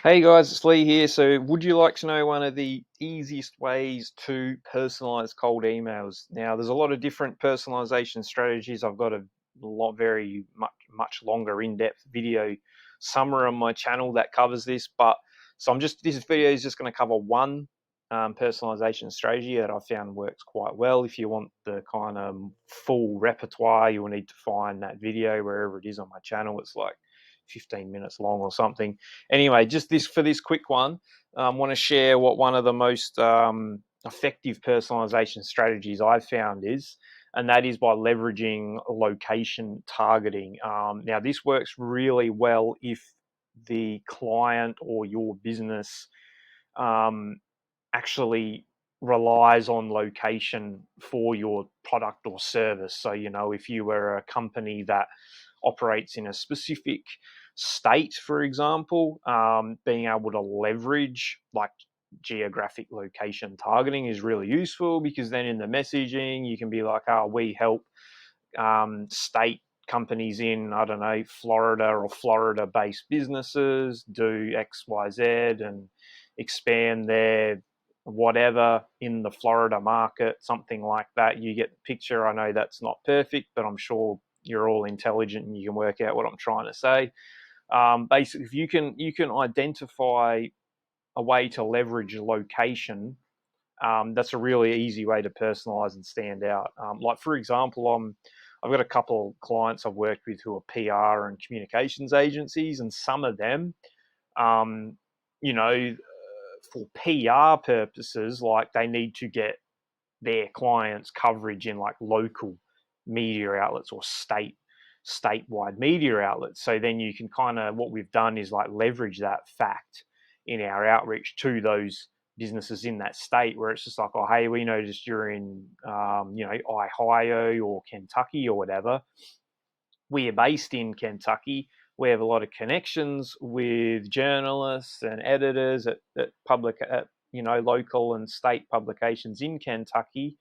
Hey guys, it's Lee here. So, would you like to know one of the easiest ways to personalize cold emails? Now, there's a lot of different personalization strategies. I've got a very much longer, in-depth video summary on my channel that covers this. But this video is just going to cover one personalization strategy that I found works quite well. If you want the kind of full repertoire, you will need to find that video wherever it is on my channel. It's like 15 minutes long or something. Anyway, just this quick one, I want to share what one of the most effective personalization strategies I've found is, and that is by leveraging location targeting. Now, this works really well if the client or your business actually relies on location for your product or service. So, if you were a company that operates in a specific state, for example, being able to leverage like geographic location targeting is really useful, because then in the messaging you can be like, oh, we help state companies in, I don't know, Florida or Florida based businesses do XYZ and expand their whatever in the Florida market, something like that. You get the picture. I know that's not perfect, but I'm sure you're all intelligent and you can work out what I'm trying to say. Basically, if you can identify a way to leverage location, that's a really easy way to personalize and stand out. Like, for example, I've got a couple of clients I've worked with who are PR and communications agencies, and some of them, um, you know, for PR purposes, like they need to get their clients coverage in like local media outlets or statewide media outlets. So then you can kind of, what we've done is like leverage that fact in our outreach to those businesses in that state, where it's just like, oh, hey, we noticed you're in Ohio or Kentucky or whatever. We are based in Kentucky. We have a lot of connections with journalists and editors at local and state publications in Kentucky,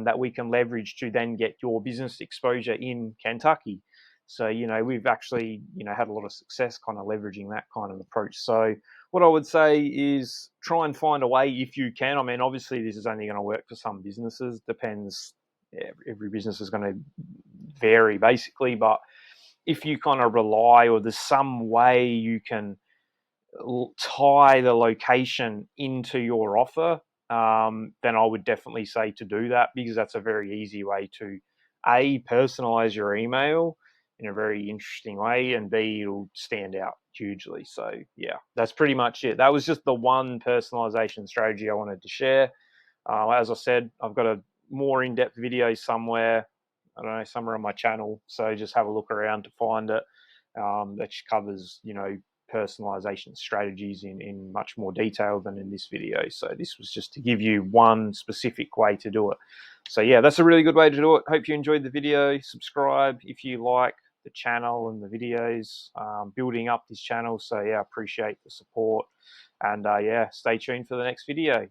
that we can leverage to then get your business exposure in Kentucky. So, we've actually, had a lot of success kind of leveraging that kind of approach. So what I would say is try and find a way if you can. I mean, obviously this is only going to work for some businesses. Depends. Every business is going to vary basically, but if you kind of rely, or there's some way you can tie the location into your offer, then I would definitely say to do that, because that's a very easy way to personalize your email in a very interesting way, and B, it'll stand out hugely. So yeah, that's pretty much it. That was just the one personalization strategy I wanted to share. As I said, I've got a more in-depth video somewhere, I don't know, somewhere on my channel. So just have a look around to find it. That covers, personalization strategies in much more detail than in this video. So this was just to give you one specific way to do it. So yeah, that's a really good way to do it. Hope you enjoyed the video. Subscribe if you like the channel and the videos, building up this channel. So yeah, appreciate the support, and yeah, stay tuned for the next video.